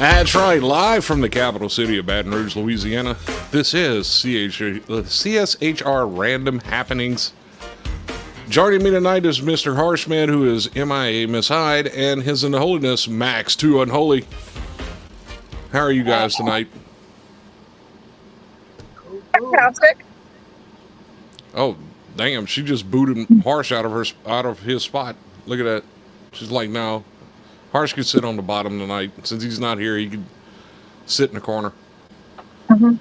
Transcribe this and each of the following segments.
That's right, live from the capital city of Baton Rouge, Louisiana. This is CSHR Random Happenings. Joining me tonight is Mr. Harshman, who is MIA Miss Hyde, and His Unholiness Max, too unholy. How are you guys tonight? Fantastic. Oh, damn! She just booted Harsh out of his spot. Look at that. She's like, no. Harsh could sit on the bottom tonight. Since he's not here, he could sit in the corner. Mm-hmm.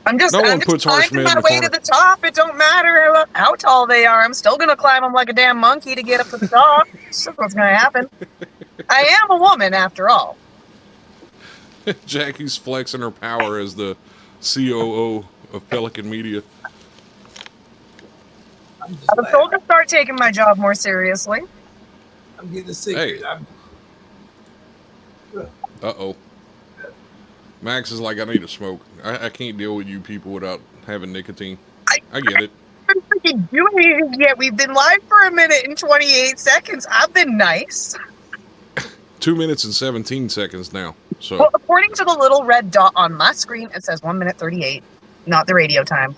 I'm just finding my way to the top. It don't matter how tall they are. I'm still going to climb them like a damn monkey to get up to the top. That's what's going to happen. I am a woman, after all. Jackie's flexing her power as the COO of Pelican Media. I was told to start taking my job more seriously. I'm getting a secret. Hey. Uh-oh. Max is like, I need to smoke. I can't deal with you people without having nicotine. I get it. I haven't freaking doing anything yet. We've been live for 1 minute and 28 seconds. I've been nice. 2 minutes and 17 seconds now. So, well, according to the little red dot on my screen, it says 1 minute 38, not the radio time.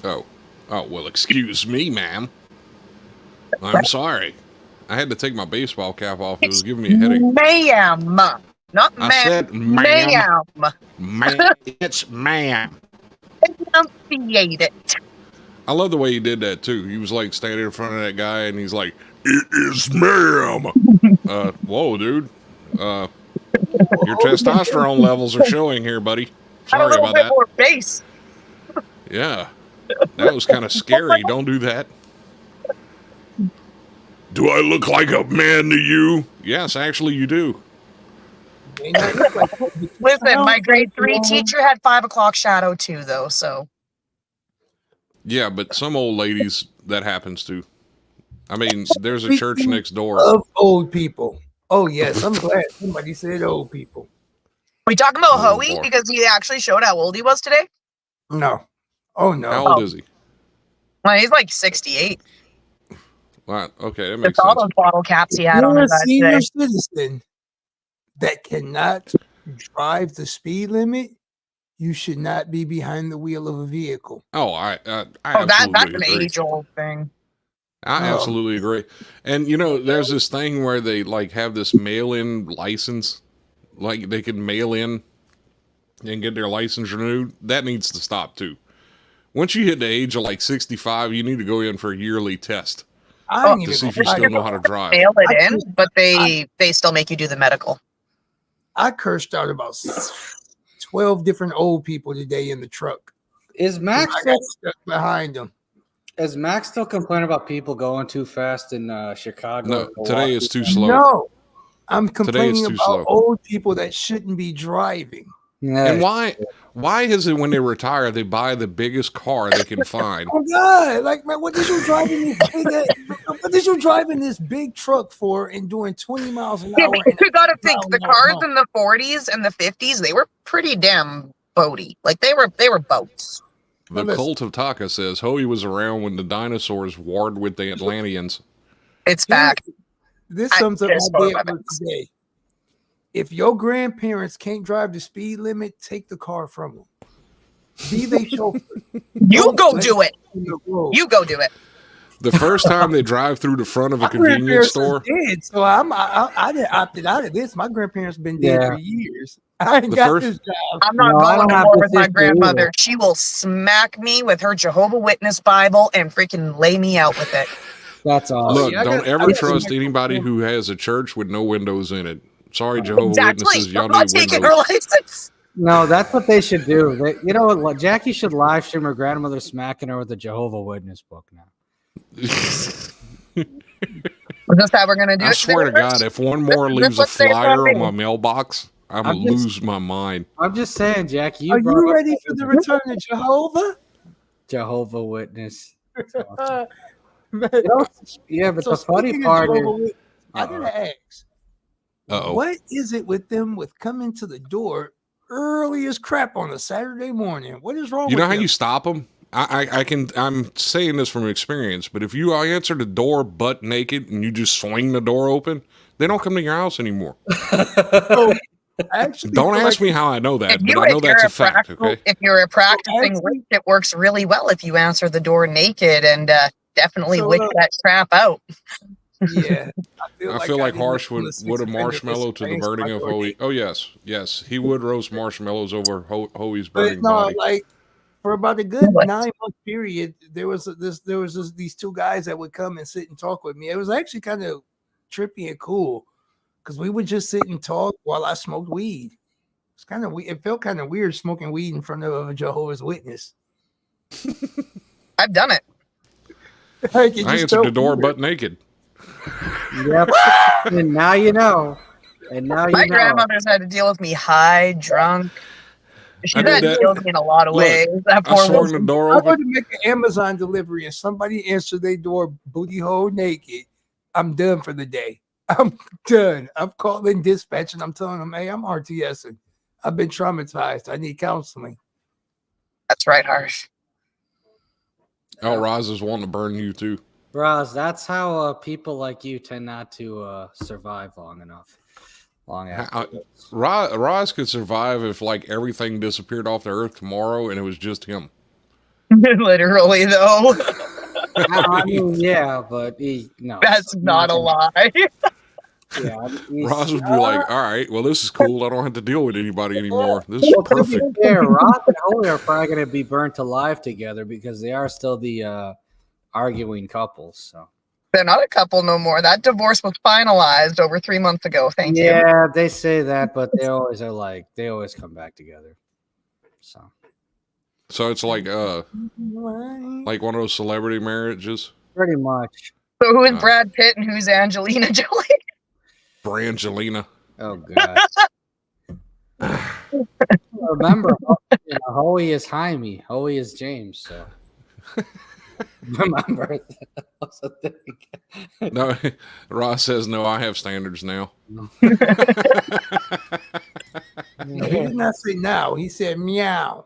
Oh, well, excuse me, ma'am. I'm sorry. I had to take my baseball cap off. It was giving me a headache. Ma'am. Not ma'am. I said ma'am. Ma'am. It's ma'am. Enunciate it. I love the way he did that, too. He was, like, standing in front of that guy, and he's like, it is ma'am. Whoa, dude. Your testosterone levels are showing here, buddy. Sorry about that. More bass. Yeah. That was kind of scary. Don't do that. Do I look like a man to you? Yes, actually you do. Listen, my grade 3 teacher had 5 o'clock shadow too, though, so. Yeah, but some old ladies, that happens to. I mean, there's a church next door. Of old people. Oh, yes, I'm glad somebody said old people. We talking about Hoey because he actually showed how old he was today? No. Oh, no. How old is he? Well, he's like 68. Wow, okay, that makes sense. All those bottle caps he had on his head senior today. citizen that cannot drive the speed limit, you should not be behind the wheel of a vehicle. Oh, that's an age-old thing. I absolutely agree. And, you know, there's this thing where they, like, have this mail-in license. Like, they can mail in and get their license renewed. That needs to stop, too. Once you hit the age of, like, 65, you need to go in for a yearly test. To see if you still know how to drive. Mail it in, but they still make you do the medical. I cursed out about 12 different old people today in the truck. Is Max stuck behind them? Is Max still complaining about people going too fast in Chicago? No, today is too slow. No, I'm complaining about old people that shouldn't be driving. Yeah. And why is it when they retire they buy the biggest car they can find? Oh God! Like, man, what did you driving this big truck for and doing 20 miles an hour? You got to think the cars in the 40s and the 50s, they were pretty damn boaty. Like they were boats. The Cult of Taka says Hoey was around when the dinosaurs warred with the Atlanteans. It's back. This sums up my day at work today. If your grandparents can't drive the speed limit, take the car from them. Be they chauffeur. You go do it. You go do it. The first time they drive through the front of a convenience store. Dead, so I didn't opted out of this. My grandparents have been dead for years. I ain't got this job. I'm not going anymore with my grandmother. Either. She will smack me with her Jehovah's Witness Bible and freaking lay me out with it. That's awesome. Look, don't ever trust anybody who has a church with no windows in it. Sorry, Jehovah's Witnesses. Y'all need windows. Her license. No, that's what they should do. You know what? Jackie should live stream her grandmother smacking her with a Jehovah's Witness book now. Is this how we're gonna do it? I swear to God, if one more leaves a flyer on my mailbox, I'm gonna lose my mind. I'm just saying, Jackie. Are you ready for the return of Jehovah? Jehovah's Witness. Awesome. Yeah, but the funny part is, I gotta ask. Uh-oh. What is it with them with coming to the door early as crap on a Saturday morning? What is wrong with them? You know how you stop them? I'm saying this from experience, but if you answer the door butt naked and you just swing the door open, they don't come to your house anymore. Don't ask me how I know that, but I know that's a fact. Okay. If you're a practicing witch, it works really well if you answer the door naked and definitely witch that crap out. Yeah, I feel like Harsh would a marshmallow to the burning of Hoey. Oh yes, he would roast marshmallows over Hoey's burning body. Like for about a good 9-month period, there was these two guys that would come and sit and talk with me. It was actually kind of trippy and cool because we would just sit and talk while I smoked weed. It's kind of it felt kind of weird smoking weed in front of a Jehovah's Witness. I've done it. I answered the door butt naked. Yep. And now you know. And now you know. My grandmother's had to deal with me high, drunk. She's had to deal with me in a lot of ways. That poor woman. The door open. I want to make an Amazon delivery and somebody answer their door booty hole naked. I'm done for the day. I'm done. I'm calling dispatch and I'm telling them, hey, I'm RTSing. I've been traumatized. I need counseling. That's right, Harsh. Oh, Roz is wanting to burn you too. Roz, that's how people like you tend not to survive long enough. Roz could survive if like everything disappeared off the earth tomorrow and it was just him. Literally, though. I mean, yeah, but that's not a lie. Yeah, Roz would be like, all right, well, this is cool. I don't have to deal with anybody anymore. This is perfect. Yeah, Roz and Hoey are probably going to be burnt alive together because they are still the arguing couples. So they're not a couple no more. That divorce was finalized over 3 months ago. Thank you. Yeah, they say that, but they always come back together. So it's like one of those celebrity marriages. Pretty much. So who is Brad Pitt and who's Angelina Jolie? Brangelina. Oh god. Remember, Hoey is Jaime. Hoey is James. So remember that was a thing. No, Ross says no. I have standards now. He did not say now. He said meow.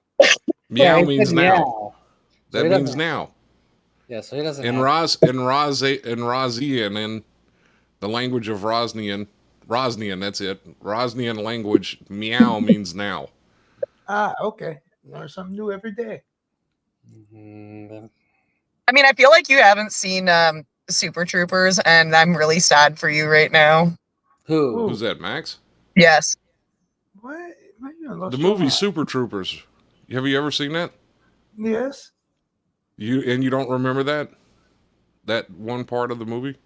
Meow means now. That means now. Yeah, so he doesn't. In Rosian, in the language of Rosnian, that's it. Rosnian language, meow means now. Okay. Learn something new every day. I mean, I feel like you haven't seen Super Troopers, and I'm really sad for you right now. Who's that, Max? Yes. What? The movie Super Troopers. Have you ever seen that? Yes. You don't remember that one part of the movie?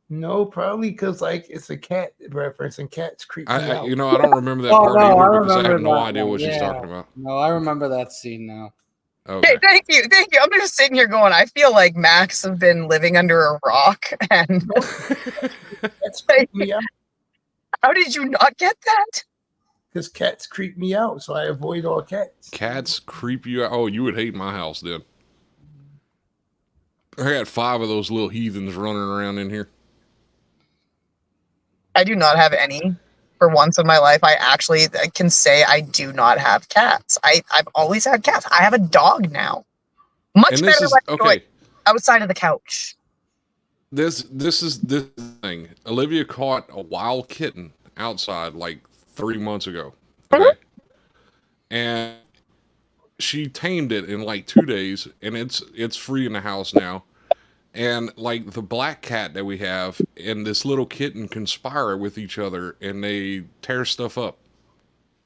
No, probably because it's a cat reference and cats creep me out. I don't remember that part either because I have no idea what she's talking about. No, I remember that scene now. Okay. Hey, thank you. I'm just sitting here going, I feel like Max has been living under a rock, and that's creep me out. How did you not get that? Because cats creep me out, so I avoid all cats. Cats creep you out? Oh, you would hate my house then. I got 5 of those little heathens running around in here. I do not have any. For once in my life, I can say I do not have cats. I've always had cats. I have a dog now. Much better outside of the couch. This thing. Olivia caught a wild kitten outside like 3 months ago. Okay. And she tamed it in like 2 days, and it's free in the house now. And like the black cat that we have and this little kitten conspire with each other, and they tear stuff up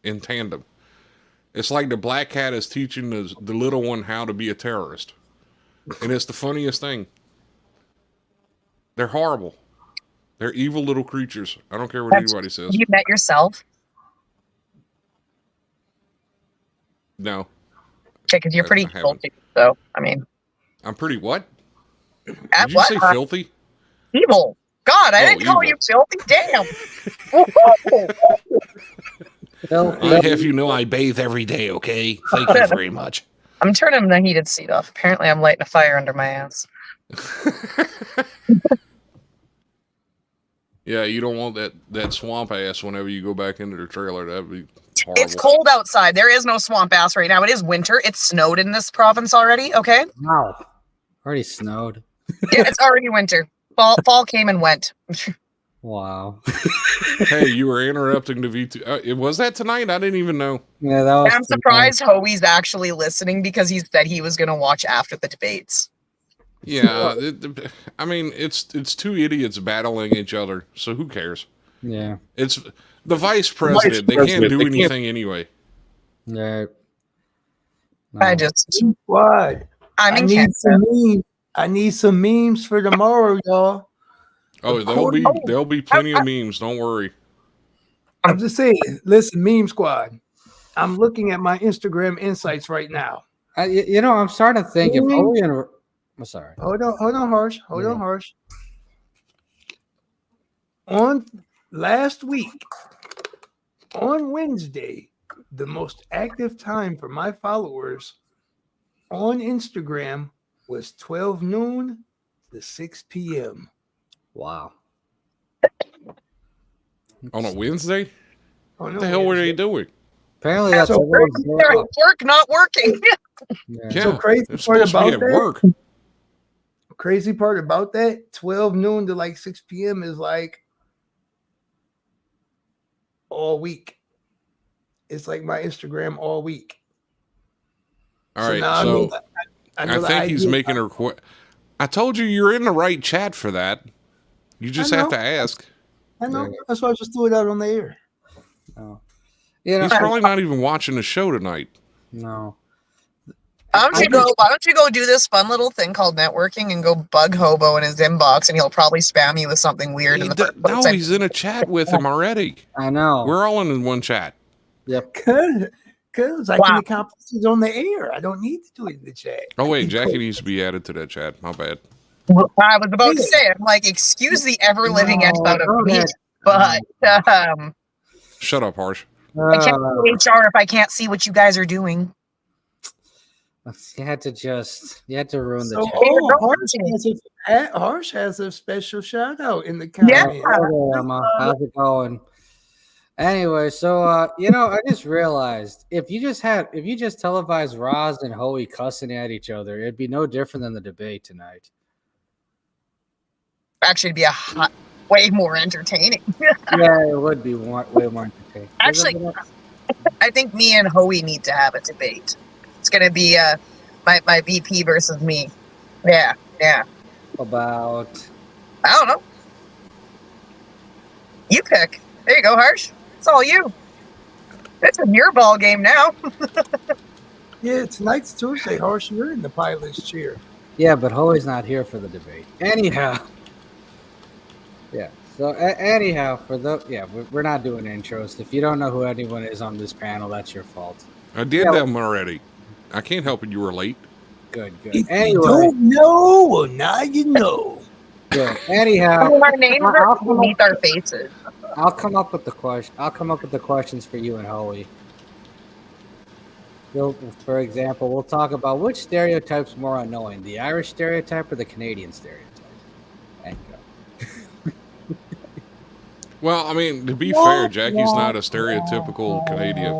in tandem. It's like the black cat is teaching the little one how to be a terrorist. And it's the funniest thing. They're horrible. They're evil little creatures. I don't care what anybody says. You met yourself? No. Okay, because you're pretty filthy. So, I mean. I'm pretty what? Did you say filthy? Evil. God, I didn't call you filthy. Damn. I have you know I bathe every day, okay? Thank you very much. I'm turning the heated seat off. Apparently, I'm lighting a fire under my ass. Yeah, you don't want that swamp ass whenever you go back into the trailer. That'd be horrible. It's cold outside. There is no swamp ass right now. It is winter. It's snowed in this province already, okay? Wow. Already snowed. Yeah, it's already winter. Fall came and went. Wow. Hey, you were interrupting the V2. Was that tonight? I didn't even know. Yeah, that was. I'm surprised Hoey's actually listening because he said he was going to watch after the debates. Yeah, I mean, it's two idiots battling each other, so who cares? Yeah. It's the vice president. They can't do anything anyway. Yeah. No. I just, What? I'm in need Canada. some memes. I need some memes for tomorrow, y'all. Oh, there'll be plenty of memes. Don't worry. I'm just saying. Listen, meme squad. I'm looking at my Instagram insights right now. I'm starting to think if Hoey and I'm sorry. Hold on, Harsh. Hold on, Harsh. On last week, on Wednesday, the most active time for my followers on Instagram was 12 noon to 6 p.m. Wow. On a Wednesday? What the hell were they doing? Apparently, that's so work, not working. Yeah. So crazy It's part supposed to be about at that. work. Crazy part about that, 12 noon to like 6 p.m. is like all week. It's like my Instagram all week. All right, so I think he's making a request. I told you you're in the right chat for that. You just have to ask. I know. That's why I just threw it out on the air. Oh. He's probably not even watching the show tonight. No. Why don't you go do this fun little thing called networking and go bug Hobo in his inbox, and he'll probably spam you with something weird. No, he's in a chat with him already. I know. We're all in one chat. Yep. Because I can accomplish it on the air. I don't need to do it in the chat. Oh, wait, Jackie needs to be added to that chat. My bad. Well, I was about to say, I'm like, excuse the ever-living X out of me, but shut up, Harsh. I can't do HR if I can't see what you guys are doing. You had to ruin the chat. Harsh has a special shout out in the comments. Yeah. How's it going? Anyway, so I just realized if you just televised Roz and Hoey cussing at each other, it'd be no different than the debate tonight. Actually, it'd be way more entertaining. Yeah, it would be way more entertaining. Actually, I think me and Hoey need to have a debate. It's gonna be my VP versus me. Yeah. About I don't know. You pick. There you go, Harsh. It's all you. It's a your ball game now. Yeah, tonight's Tuesday, Harsh. You're in the pilot's chair. Yeah, but Hoey's not here for the debate. Anyhow. Yeah. So anyhow, we're not doing intros. If you don't know who anyone is on this panel, that's your fault. I did them already. I can't help it. You were late. Good. If anyway, you don't know, well, now you know. Good. Anyhow, our names are beneath our faces. I'll come up with the question. I'll come up with the questions for you and Hoey. For example, we'll talk about which stereotype's more annoying, the Irish stereotype or the Canadian stereotype. And go. Well, I mean, to be fair, Jackie's not a stereotypical Canadian.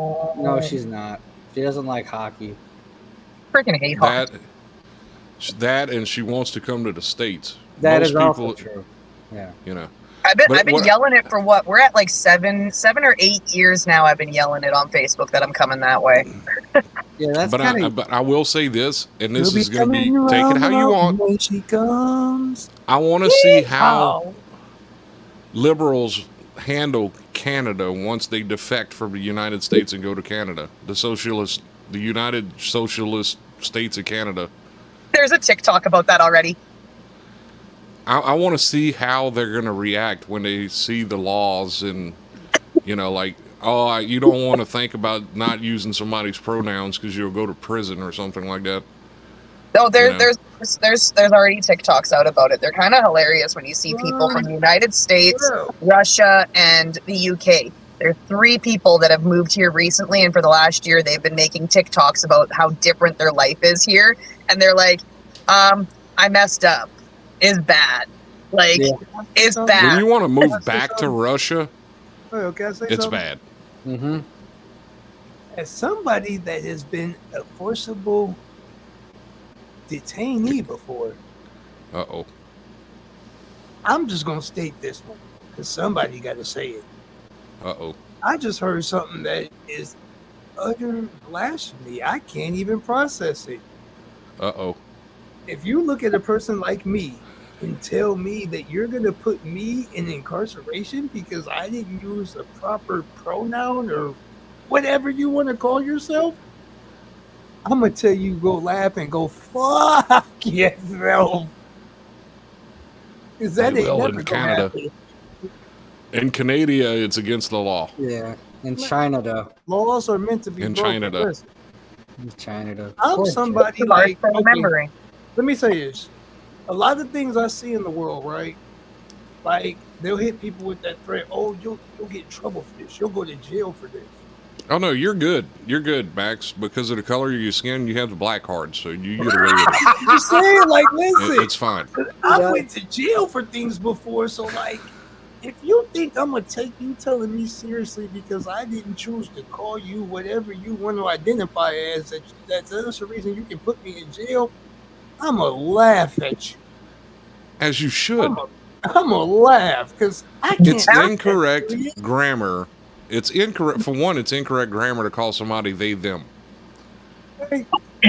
No, she's not. She doesn't like hockey. Freaking hate hockey. That, and she wants to come to the States. That is also true. Yeah. I've been yelling it for what? We're at like 7 or 8 years now. I've been yelling it on Facebook that I'm coming that way. Yeah, that's but I will say this, and this is going to be take it how you want. When she comes. I want to see how liberals handle Canada once they defect from the United States and go to Canada. The United Socialist States of Canada. There's a TikTok about that already. I want to see how they're going to react when they see the laws and, you don't want to think about not using somebody's pronouns because you'll go to prison or something like that. No, there's already TikToks out about it. They're kind of hilarious when you see people from the United States, Russia, and the UK. There's 3 people that have moved here recently, and for the last year, they've been making TikToks about how different their life is here. And they're like, I messed up. Is bad. It's bad. When you want to move back to Russia, it's bad. Mm-hmm. As somebody that has been a forcible detainee before, uh-oh, I'm just going to state this one. because somebody got to say it. Uh-oh. I just heard something that is utter blasphemy. I can't even process it. Uh-oh. If you look at a person like me and tell me that you're going to put me in incarceration because I didn't use the proper pronoun or whatever you want to call yourself, I'm going to tell you go laugh and go fuck yourself. Because that They ain't will never in gonna Canada. happen. In Canada, it's against the law. Yeah, in China though. Laws are meant to be In broken. China, though. Listen, In China though. I'm Poor somebody Large like, for okay, remembering. let me say this. A lot of things I see in the world, right? Like, they'll hit people with that threat. Oh, you'll get in trouble for this. You'll go to jail for this. Oh, no, you're good. You're good, Max. Because of the color of your skin, you have the black card, so you get away with it. I'm just saying, like, listen. It's fine. I went to jail for things before, so, like, if you think I'm going to take you telling me seriously because I didn't choose to call you whatever you want to identify as, that's the reason you can put me in jail, I'm going to laugh at you. As you should. I'm going to laugh because I can't. It's incorrect grammar. It's incorrect. For one, it's incorrect grammar to call somebody they, them.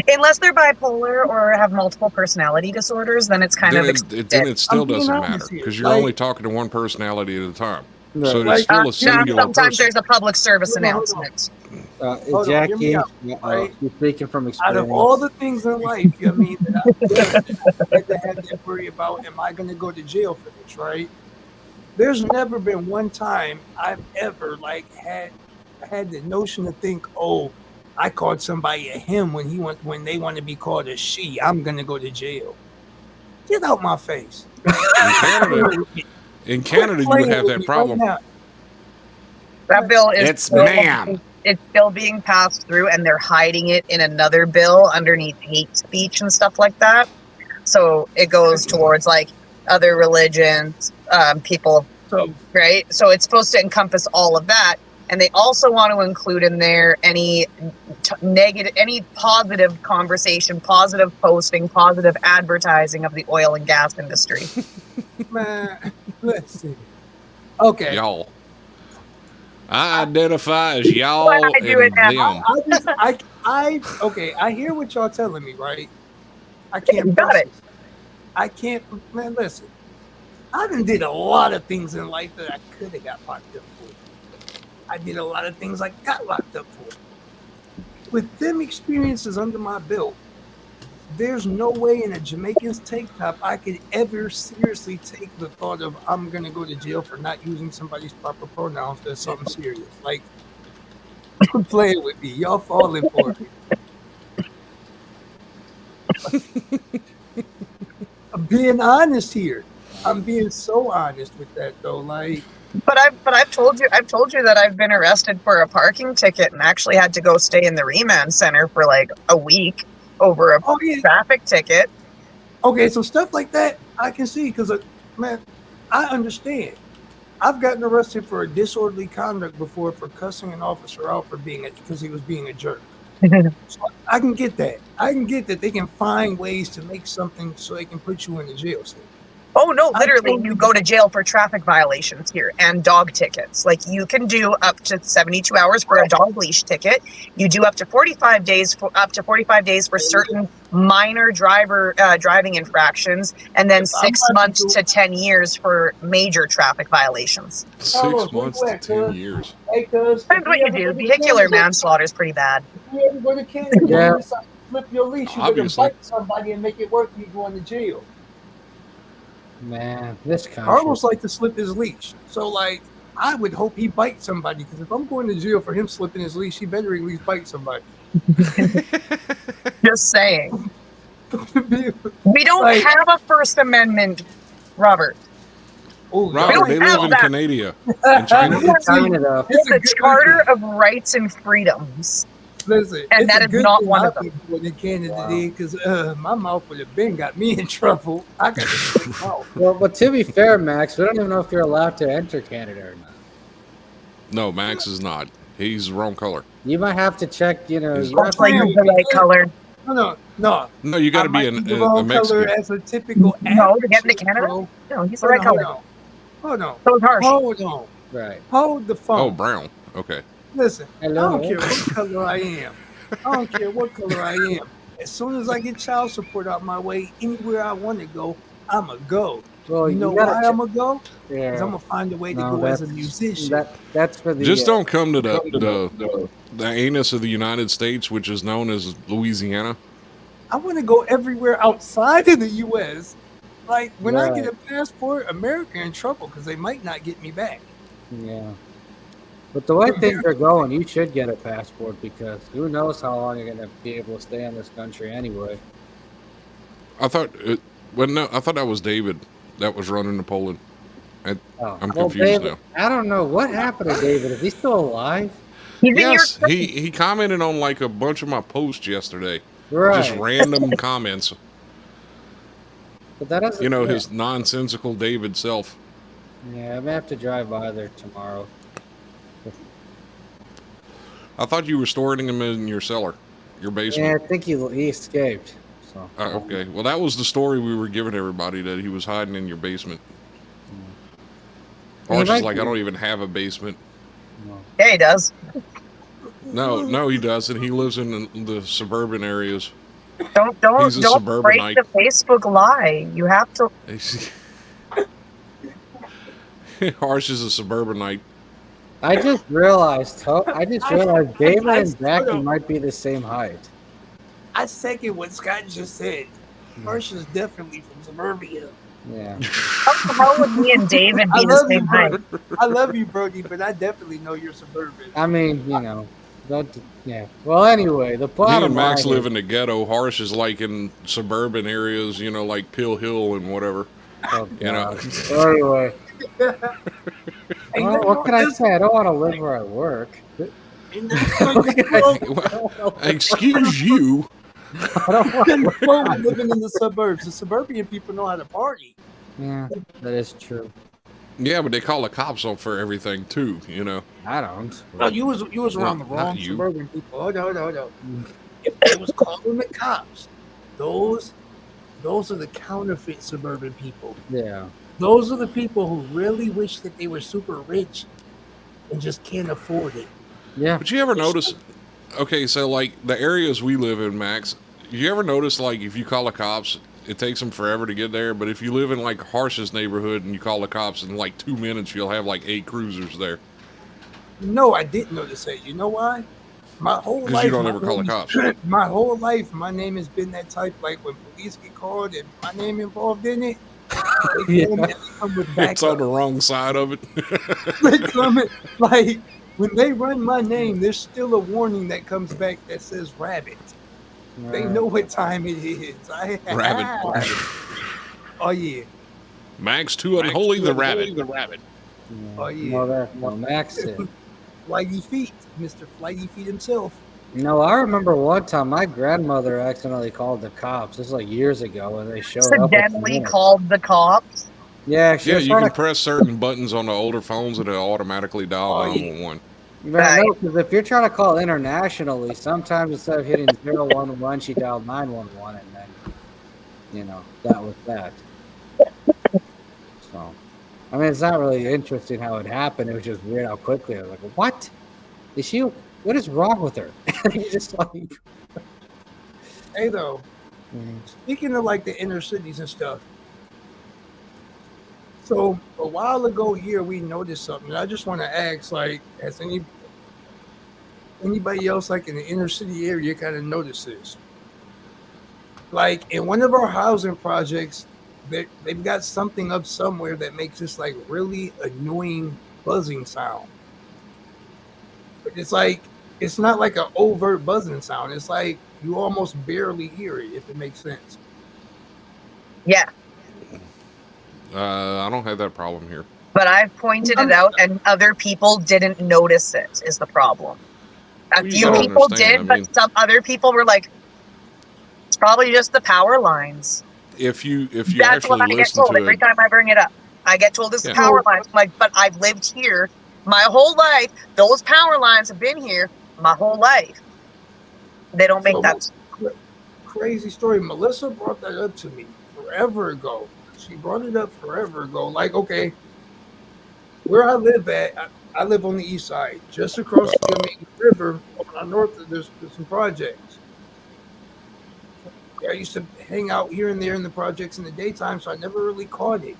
Unless they're bipolar or have multiple personality disorders, then it's kind of expected. Then it still doesn't being matter honest here. because you're only talking to one personality at a time. Right. So Like, it's still a No, singular sometimes person. there's a public service Hold on. announcement. Hold on, Jackie, hear me out, right? you're speaking from Out experience. of all the things in life, you know what I mean, that I had to have to worry about, am I going to go to jail for this, right? There's never been one time I've ever had the notion to think, oh, I called somebody a him when they want to be called a she. I'm going to go to jail. Get out my face. In Canada, you would have that problem. That bill is It's ma'am. It's still being passed through, and they're hiding it in another bill underneath hate speech and stuff like that. So it goes towards like other religions, people, right? So it's supposed to encompass all of that. And they also want to include in there any negative, any positive conversation, positive posting, positive advertising of the oil and gas industry. Man, let's see. Okay. Y'all. I identify as y'all Why I do it and now? them. Okay, I hear what y'all telling me, right? I can't You got it. process. I can't, man, listen. I done did a lot of things in life that I could have got locked up for. I did a lot of things I got locked up for. With them experiences under my belt, there's no way in a Jamaican's tank top I could ever seriously take the thought of I'm going to go to jail for not using somebody's proper pronouns as something serious. Like, quit playing with me. Y'all falling for it. I'm being honest here. I'm being so honest with that, though. Like, But I've told you that I've been arrested for a parking ticket and actually had to go stay in the remand center for like a week over a traffic ticket. Okay, so stuff like that I can see because, man, I understand. I've gotten arrested for a disorderly conduct before for cussing an officer out for because he was being a jerk. So I can get that. I can get that they can find ways to make something so they can put you in the jail cell. Oh no, literally you go to jail for traffic violations here and dog tickets. Like you can do up to 72 hours for a dog leash ticket. You do up to 45 days for certain minor driving infractions, and then 6 months to 10 years for major traffic violations. 6 months to 10 years. Hey, cuz, That's what you do. Vehicular manslaughter is pretty bad. If you ever go to Canada, Yeah. you decide to flip your leash, you Obviously. better bite somebody and make it work, you going to jail. Man, this country. Carlos like to slip his leash. So, like, I would hope he bites somebody, because if I'm going to jail for him slipping his leash, he better at least bite somebody. Just saying. We don't have a First Amendment, Robert. Oh, Robert, they live in Canada. In China. Canada. It's a charter of rights and freedoms. Listen, and that is not one of them. In Canada, because my mouth would have been got me in trouble. I got to mouth. Well, but to be fair, Max, we don't even know if you're allowed to enter Canada or not. No, Max is not. He's the wrong color. You might have to check, you know. You Looks like he's the right color. No. No, you got to be a wrong color Mexican. as a typical. No, to get into Canada. No, he's the right color. Hold on. So it's harsh. Hold on. Right. Hold the phone. Oh, brown. Okay. Listen, Hello. I don't care what color I am. I don't care what color I am. As soon as I get child support out my way, anywhere I want to go, I'ma go. Well, you know you gotta why I'ma go? Yeah. Because I'm gonna find a way to No, go as a musician. That's for the. Just don't come to the anus of the United States, which is known as Louisiana. I want to go everywhere outside of the U.S. Like when I get a passport, America in trouble because they might not get me back. Yeah. But the way things are going, you should get a passport because who knows how long you're going to be able to stay in this country anyway. I thought I thought that was David that was running to Poland. I'm confused David, now. I don't know what happened to David. Is he still alive? Yes, he commented on like a bunch of my posts yesterday. Right. Just random comments. But that doesn't. His nonsensical David self. Yeah, I may have to drive by there tomorrow. I thought you were storing him in your cellar, your basement. Yeah, I think he escaped. So. Okay, well that was the story we were giving everybody, that he was hiding in your basement. Horse is like, I don't even have a basement. No. Yeah, he does. No, he doesn't. He lives in the suburban areas. Don't break the Facebook lie. You have to. Harsh is a suburbanite. I just realized David and Jackie might be the same height. I second what Scott just said. Harsh is definitely from suburbia. Yeah. How would me and David be the same height? I love you, Brody, but I definitely know you're suburban. I mean, yeah. Well, anyway, the bottom Me and Max live in the ghetto. Harsh is like in suburban areas, like Pill Hill and whatever. Oh, Anyway. What can I say? I don't want to live where I work. Excuse you. I don't want living in the suburbs. The suburban people know how to party. Yeah, that is true. Yeah, but they call the cops on for everything too. I don't. No, you was around the wrong suburban people. Hold on. If they was calling the cops, those are the counterfeit suburban people. Yeah. Those are the people who really wish that they were super rich and just can't afford it. Yeah. But you ever notice? Okay, so like the areas we live in, Max. You ever notice like if you call the cops, it takes them forever to get there? But if you live in like Harsh's neighborhood and you call the cops in like 2 minutes, you'll have like 8 cruisers there. No, I didn't notice that. You know why? My whole life. Because you don't ever call the cops. My whole life, my name has been that type. Like when police get called and my name involved in it. It's on the wrong side of it. Like when they run my name, there's still a warning that comes back that says rabbit. They know what time it is. Rabbit. Oh yeah. Max too unholy, the rabbit. Oh yeah. No, Max did. Flighty feet, Mr. Flighty Feet himself. No, I remember one time my grandmother accidentally called the cops. This was like years ago, and they showed up. Accidentally called the cops? Yeah, you can press certain buttons on the older phones and it'll automatically dial 911. Right, because if you're trying to call internationally, sometimes instead of hitting 011, she dialed 911, and then, that was that. So, I mean, it's not really interesting how it happened. It was just weird how quickly. I was like, what? What is wrong with her? You're just like... Hey, though, speaking of like the inner cities and stuff, so a while ago here, we noticed something. I just want to ask, like, has anybody else like in the inner city area kind of noticed this? Like in one of our housing projects, they've got something up somewhere that makes this like really annoying buzzing sound. But it's not like an overt buzzing sound. It's like you almost barely hear it, if it makes sense. Yeah. I don't have that problem here. But I've pointed it out, and other people didn't notice it, is the problem. A few people did, but some other people were like, it's probably just the power lines. If you That's actually what I get told every time I bring it up. I get told it's the power lines. I'm like, but I've lived here my whole life. Those power lines have been here my whole life. They don't make that. Crazy story. Melissa brought that up to me forever ago. She brought it up forever ago. Like, okay, where I live at, I live on the east side, just across the river. On our north, there's some projects. I used to hang out here and there in the projects in the daytime, so I never really caught it.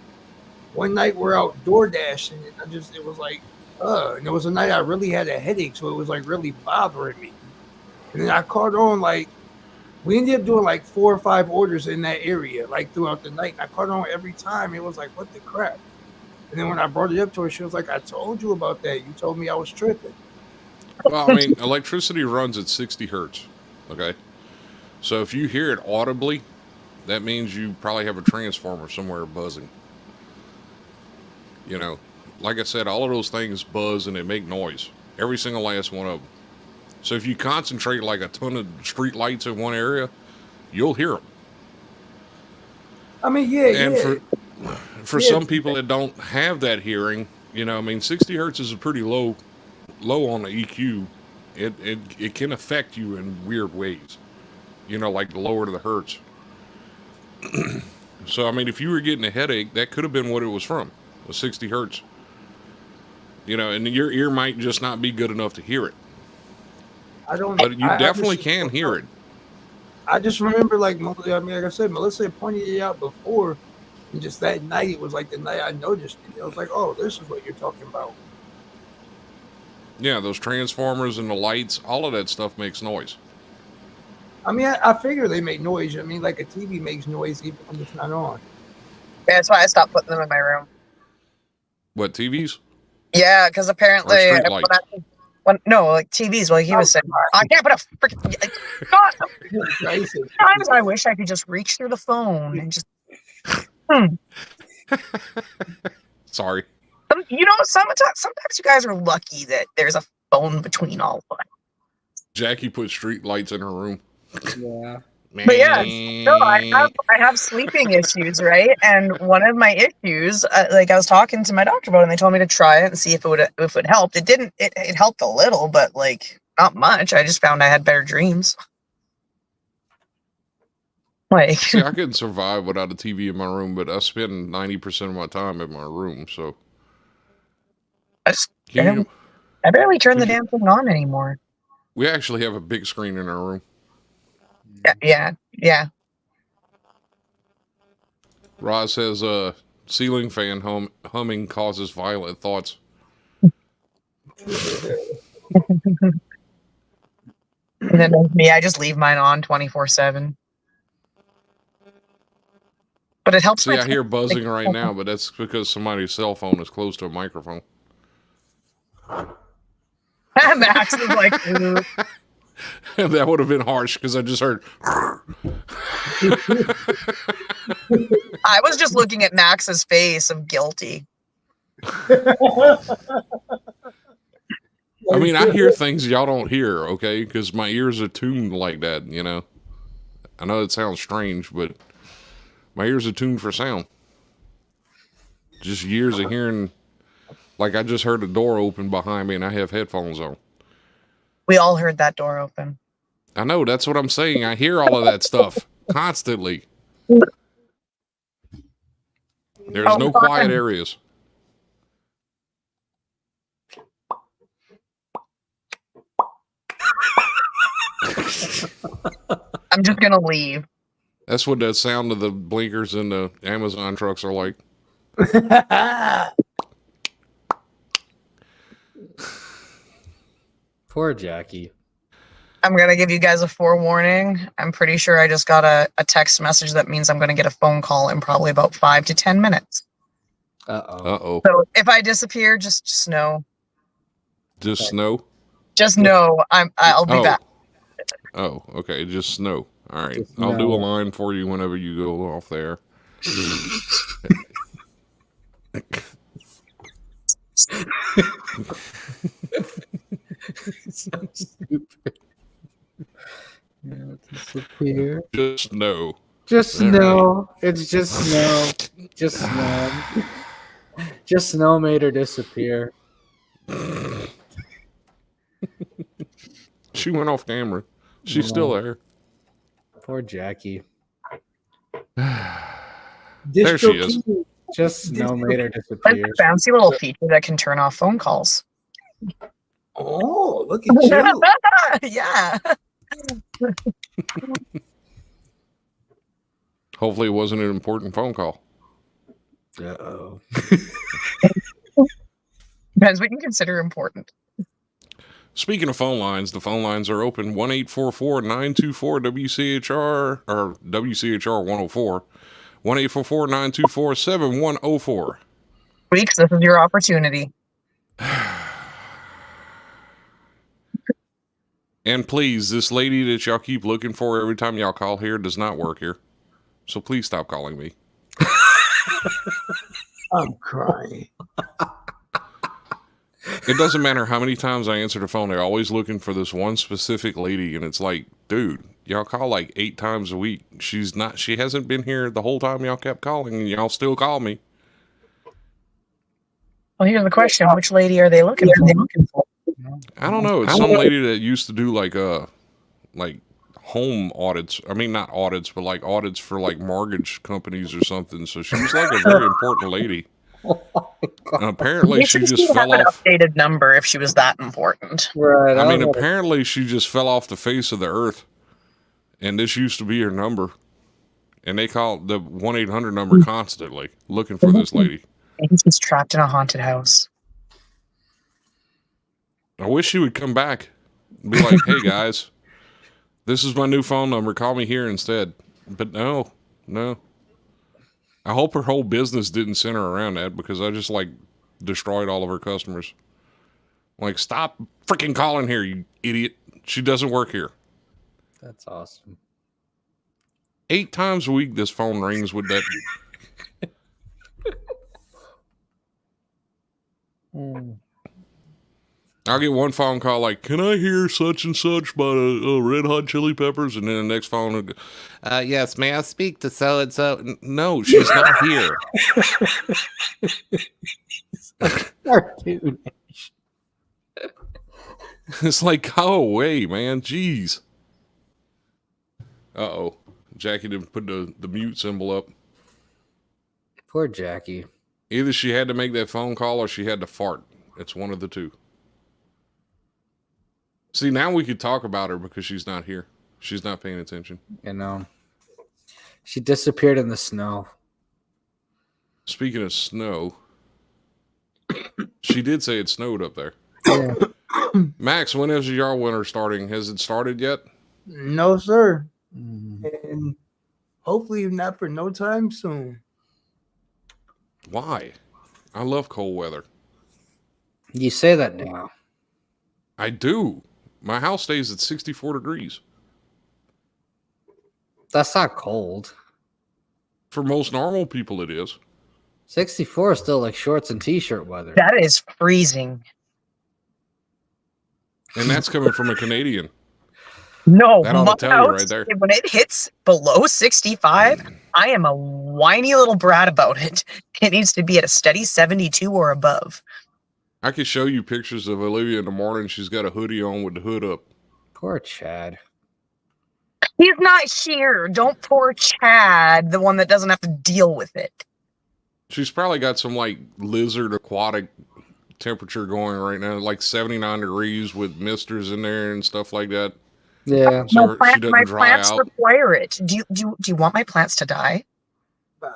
One night we're out door dashing, and it was like, and it was a night I really had a headache, so it was like really bothering me. And then I caught on, like, we ended up doing like 4 or 5 orders in that area, like throughout the night. And I caught on every time. It was like, what the crap? And then when I brought it up to her, she was like, I told you about that. You told me I was tripping. Well, I mean, electricity runs at 60 hertz. Okay. So if you hear it audibly, that means you probably have a transformer somewhere buzzing. You know, like I said, all of those things buzz and they make noise. Every single last one of them. So if you concentrate like a ton of street lights in one area, you'll hear them. I mean, yeah. For some people that don't have that hearing, you know, I mean, 60 hertz is a pretty low on the EQ. It can affect you in weird ways. You know, like the lower to the hertz. So, I mean, if you were getting a headache, that could have been what it was from, the 60 hertz. You know, and your ear might just not be good enough to hear it. But you definitely can hear it. I just remember, like I said, Melissa pointed it out before, and just that night, it was like the night I noticed it. I was like, oh, this is what you're talking about. Yeah, those transformers and the lights, all of that stuff makes noise. I mean, I figure they make noise. I mean, like a TV makes noise even when it's not on. Yeah, that's why I stopped putting them in my room. What, TVs? Yeah, because apparently, no, like TVs. Like he was saying, I can't put a freaking. God, sometimes I wish I could just reach through the phone and just. Sorry. You know, sometimes you guys are lucky that there's a phone between all of us. Jackie put street lights in her room. Yeah. But yeah, no, I have sleeping issues, right? And one of my issues, like I was talking to my doctor about it, and they told me to try it and see if it helped. It didn't. It helped a little, but like not much. I just found I had better dreams. Like, see, I couldn't survive without a TV in my room, but I spend 90% of my time in my room, so. I barely turn the damn thing on anymore. We actually have a big screen in our room. Yeah. Roz says, ceiling fan humming causes violent thoughts. And then me, I just leave mine on 24/7. But it helps. See, I hear buzzing right now, but that's because somebody's cell phone is close to a microphone. Max is like, that would have been harsh because I just heard. I was just looking at Max's face of guilty. I mean, I hear things y'all don't hear, okay? Because my ears are tuned like that, you know? I know it sounds strange, but my ears are tuned for sound. Just years of hearing, like I just heard a door open behind me and I have headphones on. We all heard that door open. I know, that's what I'm saying. I hear all of that stuff constantly. There's no quiet areas. I'm just gonna leave. That's what the sound of the blinkers in the Amazon trucks are like. Poor Jackie. I'm gonna give you guys a forewarning. I'm pretty sure I just got a text message that means I'm gonna get a phone call in probably about 5 to 10 minutes. Uh-oh. So if I disappear, just know. Just know? Just know I'll be back. Oh, okay. Just snow. All right. I'll do a line for you whenever you go off there. So stupid. Disappear. Just snow. Just snow. Right. It's just snow. Just snow. Just snow made her disappear. She went off camera. She's still there. Poor Jackie. There she is. Just snow made her That's disappear. a fancy little feature that can turn off phone calls. Oh, look at you. Yeah. Hopefully, it wasn't an important phone call. Uh-oh. Depends what you consider important. Speaking of phone lines, the phone lines are open 1-844-924-WCHR or WCHR 104. 1-844-924-7104. Weeks, this is your opportunity. And please, this lady that y'all keep looking for every time y'all call here does not work here. So please stop calling me. I'm crying. It doesn't matter how many times I answer the phone, they're always looking for this one specific lady, and it's like, dude, y'all call like 8 times a week. She hasn't been here the whole time y'all kept calling, and y'all still call me. Well, here's the question. Which lady are they looking for? I don't know. It's some lady that used to do like home audits. I mean, not audits, but like audits for like mortgage companies or something. So she was like a very important lady. And apparently she just fell off. An updated number if she was that important. Right. I mean, apparently she just fell off the face of the earth. And this used to be her number. And they call the 1-800 number constantly looking for this lady. Maybe she's trapped in a haunted house. I wish she would come back and be like, hey guys, this is my new phone number. Call me here instead. But no. I hope her whole business didn't center around that, because I just like destroyed all of her customers. Like, stop freaking calling here, you idiot. She doesn't work here. That's awesome. 8 times a week this phone rings with that. I'll get one phone call like, can I hear such and such by Red Hot Chili Peppers? And then the next phone will go, yes, may I speak to so-and-so? No, she's not here. It's like, go away, man. Jeez. Uh-oh. Jackie didn't put the mute symbol up. Poor Jackie. Either she had to make that phone call or she had to fart. It's one of the two. See, now we could talk about her because she's not here. She's not paying attention. You know, she disappeared in the snow. Speaking of snow, she did say it snowed up there. Yeah. Max, when is your winter starting? Has it started yet? No, sir. And hopefully not for no time soon. Why? I love cold weather. You say that now. I do. My house stays at 64 degrees. That's not cold. For most normal people, it is. 64 is still like shorts and t-shirt weather. That is freezing. And that's coming from a Canadian. No, That ought to tell you right there. When it hits below 65, I am a whiny little brat about it. It needs to be at a steady 72 or above. I could show you pictures of Olivia in the morning. She's got a hoodie on with the hood up. Poor Chad. He's not here. Don't poor Chad, the one that doesn't have to deal with it. She's probably got some like lizard aquatic temperature going right now, like 79 degrees with misters in there and stuff like that. Yeah. So my she doesn't dry plants out. require it. Do you want my plants to die? Wow.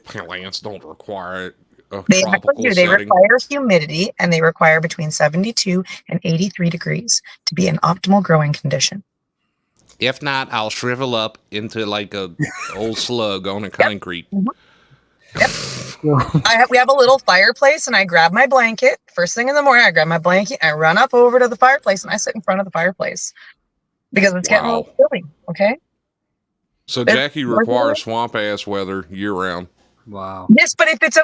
Plants don't require it. A They tropical actually do. They setting. require humidity, and they require between 72 and 83 degrees to be in optimal growing condition. If not, I'll shrivel up into like a old slug on a concrete. Yep. We have a little fireplace, and I grab my blanket. First thing in the morning, I grab my blanket, I run up over to the fireplace, and I sit in front of the fireplace because it's getting a little chilly. Okay. So Jackie requires swamp ass weather year round. Wow. Yes, but if it's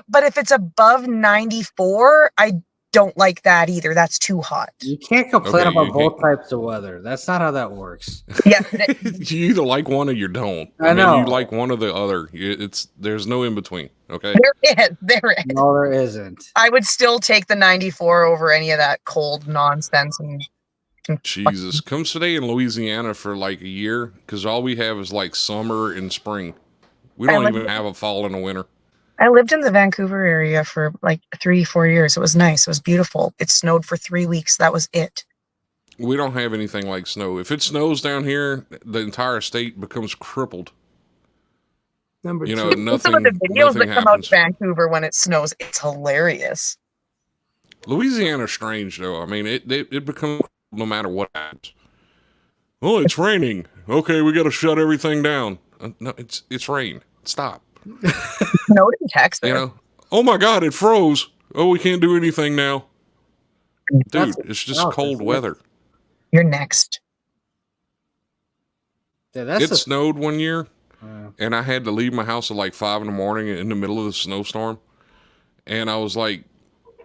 above 94, I don't like that either. That's too hot. You can't complain Okay, about both types of weather. That's not how that works. Yeah. You either like one or you don't. I know. You like one or the other. There's no in between. Okay. There is. No, there isn't. I would still take the 94 over any of that cold nonsense. And Jesus, come stay in Louisiana for like a year because all we have is like summer and spring. We don't even have a fall and a winter. I lived in the Vancouver area for like 3-4 years. It was nice. It was beautiful. It snowed for 3 weeks. That was it. We don't have anything like snow. If it snows down here, the entire state becomes crippled. Number You two. know, nothing. Some of the videos Nothing that come out happens. of Vancouver when it snows, it's hilarious. Louisiana's strange, though. I mean, it becomes no matter what happens. Oh, it's raining. Okay, we got to shut everything down. No, it's rain. Stop. No, in Texas. You know. Oh my God, it froze. Oh, we can't do anything now. Dude, it's just cold weather. You're next. Yeah, It snowed one year, and I had to leave my house at like 5 a.m. in the middle of the snowstorm, and I was like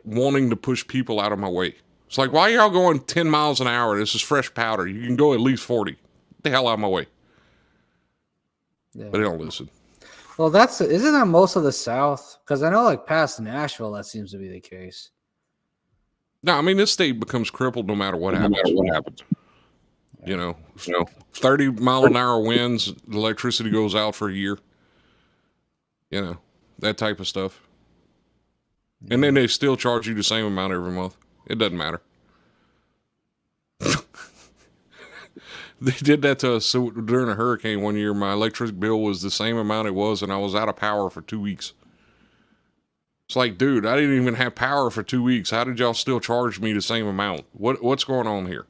wanting to push people out of my way. It's like, why are y'all going 10 miles an hour? This is fresh powder. You can go at least 40. Get the hell out of my way. Yeah. But they don't listen. Well, isn't that most of the South? Because I know, like past Nashville, that seems to be the case. No, I mean, this state becomes crippled no matter what happens. You know, 30-mile-an-hour winds, the electricity goes out for a year. You know, that type of stuff. And then they still charge you the same amount every month. It doesn't matter. They did that to us so during a hurricane one year. My electric bill was the same amount it was, and I was out of power for 2 weeks. It's like, dude, I didn't even have power for 2 weeks. How did y'all still charge me the same amount? What's going on here?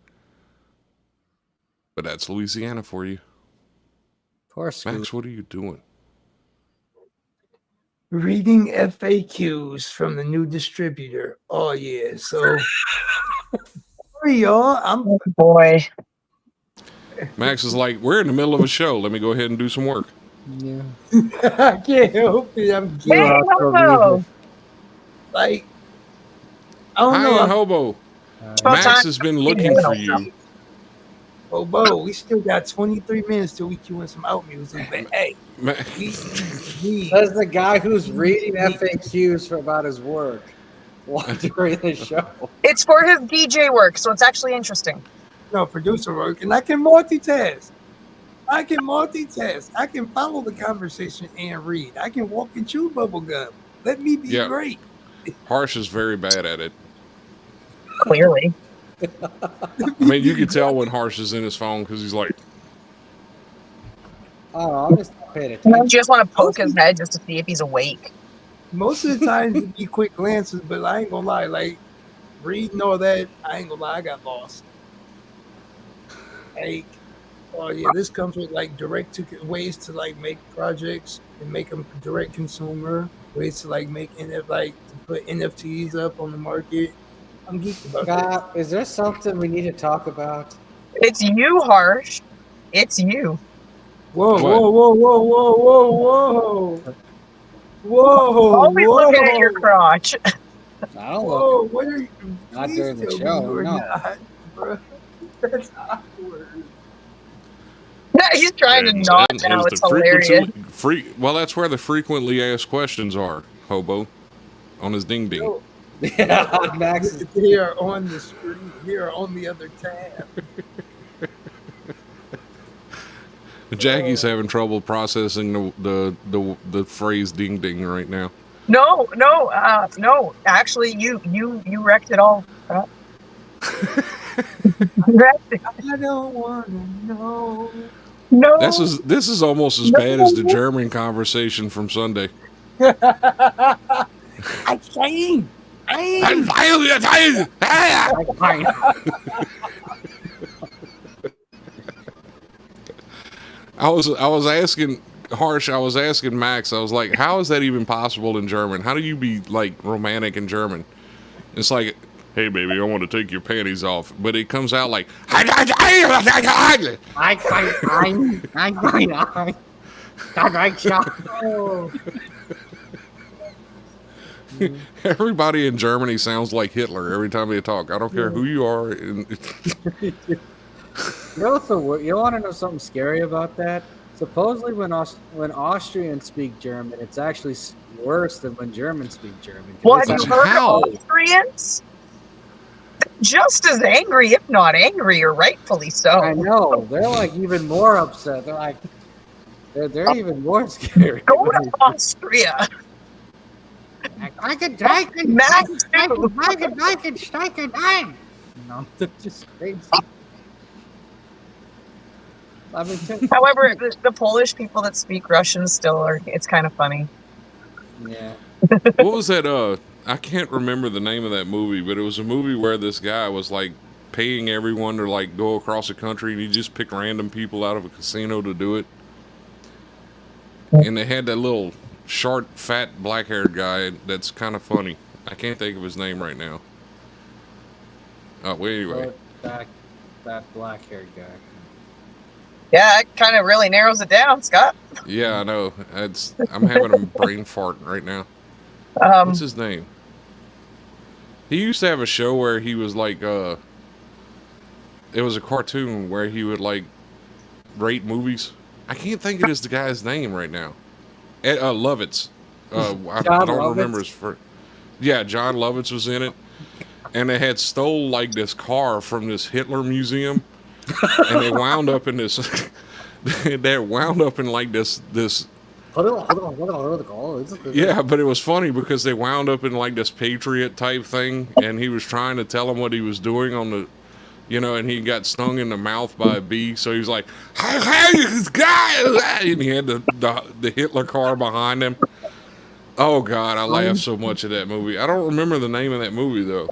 But that's Louisiana for you. Poor Scoop. Max, what are you doing? Reading FAQs from the new distributor. Oh yeah. So sorry, y'all. Oh boy. Max is like, we're in the middle of a show. Let me go ahead and do some work. Yeah. I can't help it. I'm Hey, hello. like, I don't Hi, know. Hobo. Max has been looking for you. Oh, Bo, we still got 23 minutes till we cue in some out music. But hey, That's the guy who's reading FAQs about his work during the show. It's for his DJ work, so it's actually interesting. no producer work, and I can multitask. I can follow the conversation and read. I can walk and chew bubble gum. Let me be great. Harsh is very bad at it. Clearly. I mean, you can tell when Harsh is in his phone because he's like, oh, I'm just not paying attention. You just want to poke his head just to see if he's awake. Most of the time, it'd be quick glances, but I ain't gonna lie. Like, reading all that, I ain't gonna lie, I got lost. Like, oh yeah, this comes with like ways to like make projects and make them direct consumer, ways to like make to put NFTs up on the market. I'm geeked about that. Is there something we need to talk about? It's you, Harsh. It's you. Whoa, whoa, whoa, whoa, whoa, whoa, whoa. Whoa! Always looking at your crotch. I don't look. What are you? Not during the show. No. Not, bro. That's awkward. No, he's trying to nod now. It's hilarious. Well, that's where the frequently asked questions are, Hobo, on his ding ding. Oh. Yeah, Max is here on the screen. Here on the other tab. Jackie's having trouble processing the phrase "ding ding" right now. No. Actually, you wrecked it all. Wrecked it. I don't want to know. No. This is almost as bad as the German conversation from Sunday. I can't. I was asking Harsh, I was asking Max, I was like, how is that even possible in German? How do you be like romantic in German? It's like, hey baby, I want to take your panties off. But it comes out like everybody in Germany sounds like Hitler every time they talk. I don't care who you are. You want to know something scary about that? Supposedly, when Austrians speak German, it's actually worse than when Germans speak German. Well, have you heard of Austrians? Just as angry, if not angrier, rightfully so. I know. They're like even more upset. They're like, they're even more scary. Go to Austria. I can strike and strike and die. No, they're just crazy. I mean, However, the Polish people that speak Russian still are. It's kind of funny. Yeah. What was that? I can't remember the name of that movie, but it was a movie where this guy was like paying everyone to like go across the country, and he just picked random people out of a casino to do it. And they had that little short, fat, black-haired guy that's kind of funny. I can't think of his name right now. Oh, well, anyway. That black-haired guy. Yeah, it kind of really narrows it down, Scott. Yeah, I know. I'm having a brain fart right now. What's his name? He used to have a show where he was like, it was a cartoon where he would like rate movies. I can't think of the guy's name right now. Lovitz. I don't remember his first. Yeah, John Lovitz was in it, and they had stole like this car from this Hitler museum, and they wound up in this. They wound up in like this. Yeah, but it was funny because they wound up in like this Patriot type thing, and he was trying to tell him what he was doing on the, and he got stung in the mouth by a bee, so he was like, "Hey, this guy!" and he had the Hitler car behind him. Oh God, I laughed so much at that movie. I don't remember the name of that movie though.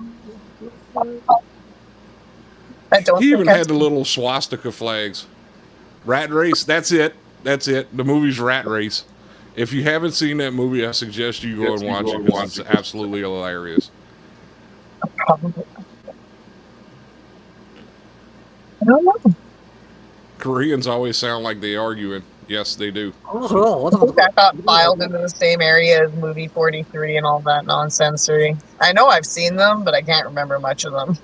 He even had the little swastika flags. Rat Race. That's it. The movie's Rat Race. If you haven't seen that movie, I suggest you go and watch it because it's absolutely hilarious. I don't know. Koreans always sound like they arguing. Yes, they do. I got filed into the same area as Movie 43 and all that nonsensory. I know I've seen them, but I can't remember much of them.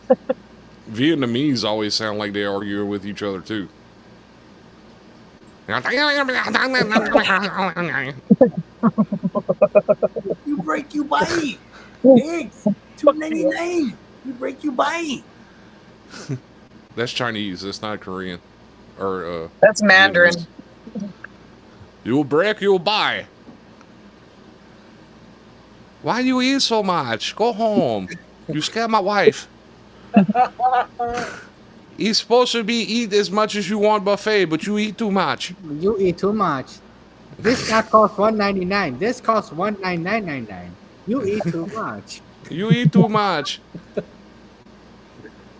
Vietnamese always sound like they argue with each other too. You break, you bite. Thanks. $2.99. You break, you bite. That's Chinese. That's not Korean. Or that's Mandarin. Vietnamese. You'll break, you'll buy. Why you eat so much? Go home. You scare my wife. You're supposed to eat as much as you want buffet, but you eat too much. You eat too much. This not cost $1.99. This costs $1.9999. You eat too much. You eat too much.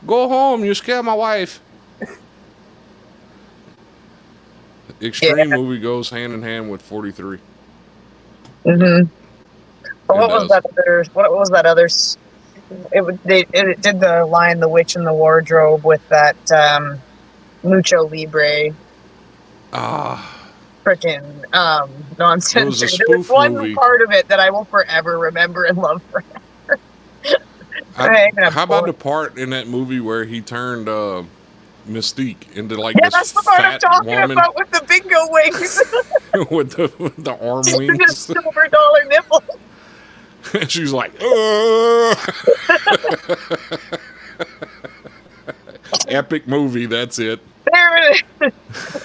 Go home. You scare my wife. Extreme movie goes hand in hand with 43. Mm-hmm. What was that other? It did the Lion, the Witch, and the Wardrobe with that Mucho Libre. Freaking nonsense. There's one movie. Part of it that I will forever remember and love forever. How about the part in that movie where he turned Mystique into like this that's the part I'm talking woman about with the bingo wings. with the arm wings. Just silver dollar nipple. And she's like, epic movie, that's it. There it is.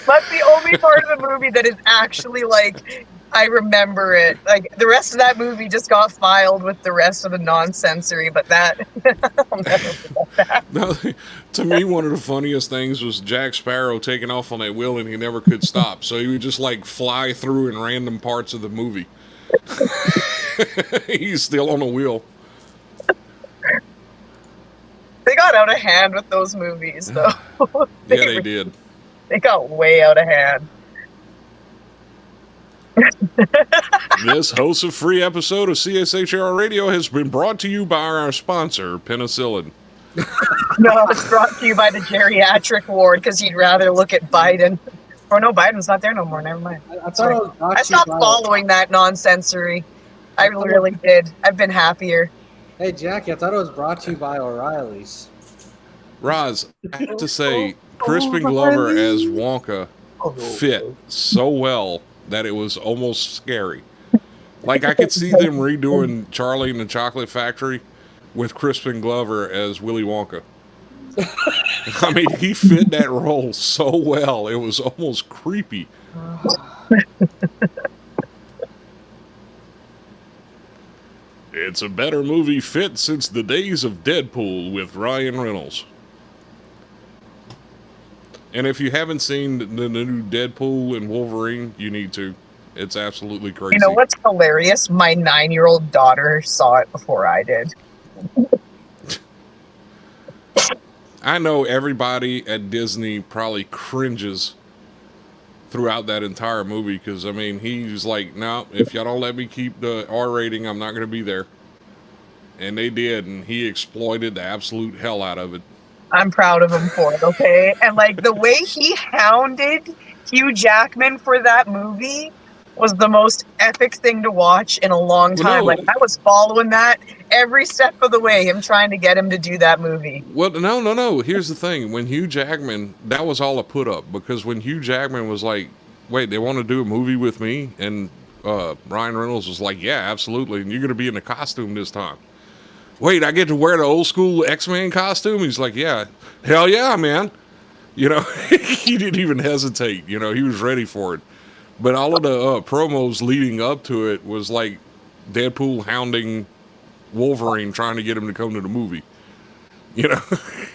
That's the only part of the movie that is actually like, I remember it. Like, the rest of that movie just got filed with the rest of the nonsensory, but that, I'll never forget that. No, to me, one of the funniest things was Jack Sparrow taking off on that wheel and he never could stop. So he would just like fly through in random parts of the movie. He's still on the wheel. They got out of hand with those movies, though. They did. They got way out of hand. This Host of Free episode of CSHR Radio has been brought to you by our sponsor, Penicillin. No, it's brought to you by the geriatric ward because you'd rather look at Biden. Oh, no, Biden's not there no more. Never mind. I stopped following that nonsensory. I really did. I've been happier. Hey, Jackie, I thought it was brought to you by O'Reilly's. Roz, I have to say, Crispin Glover as Wonka fit so well that it was almost scary. Like, I could see them redoing Charlie and the Chocolate Factory with Crispin Glover as Willy Wonka. I mean, he fit that role so well. It was almost creepy. It's a better movie fit since the days of Deadpool with Ryan Reynolds. And if you haven't seen the new Deadpool and Wolverine, you need to. It's absolutely crazy. You know what's hilarious? My 9-year-old daughter saw it before I did. I know everybody at Disney probably cringes throughout that entire movie because, I mean, he's like, no, if y'all don't let me keep the R rating, I'm not going to be there. And they did, and he exploited the absolute hell out of it. I'm proud of him for it, okay? And like the way he hounded Hugh Jackman for that movie was the most epic thing to watch in a long time. Well, no. Like I was following that every step of the way, him trying to get him to do that movie. Well, no. Here's the thing. When Hugh Jackman, that was all a put up, because when Hugh Jackman was like, wait, they want to do a movie with me? And Ryan Reynolds was like, yeah, absolutely. And you're going to be in a costume this time. Wait, I get to wear the old school X-Men costume? He's like, yeah, hell yeah, man. You know, he didn't even hesitate. You know, he was ready for it. But all of the promos leading up to it was like Deadpool hounding Wolverine, trying to get him to come to the movie. You know,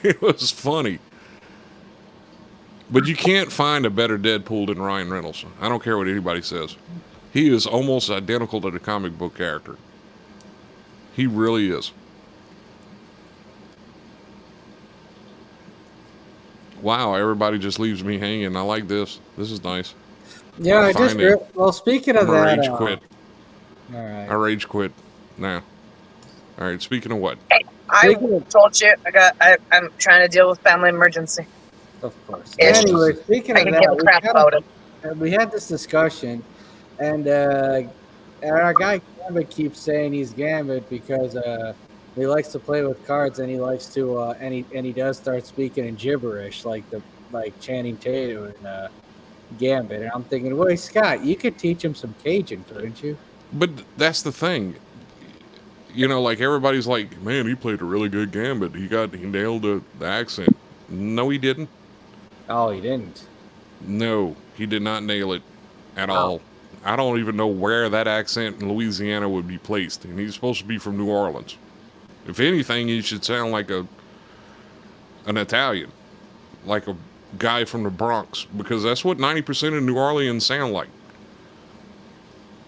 it was funny. But you can't find a better Deadpool than Ryan Reynolds. I don't care what anybody says. He is almost identical to the comic book character. He really is. Wow, everybody just leaves me hanging. I like this. This is nice. Yeah, I just well. Speaking of that, rage quit. All right, I rage quit now. All right. Speaking of what? Hey, I told you I'm trying to deal with family emergency. Of course. Anyway, speaking of that, we had this discussion, and our guy Gambit keeps saying he's Gambit because he likes to play with cards, and he likes to and he does start speaking in gibberish like Channing Tatum and Gambit. And I'm thinking, wait, Scott, you could teach him some Cajun, couldn't you? But that's the thing. You know, like everybody's like, man, he played a really good Gambit. He nailed the accent. No, he didn't. Oh, he didn't. No, he did not nail it at all. I don't even know where that accent in Louisiana would be placed. And he's supposed to be from New Orleans. If anything, he should sound like an Italian, like a guy from the Bronx, because that's what 90% of New Orleans sound like.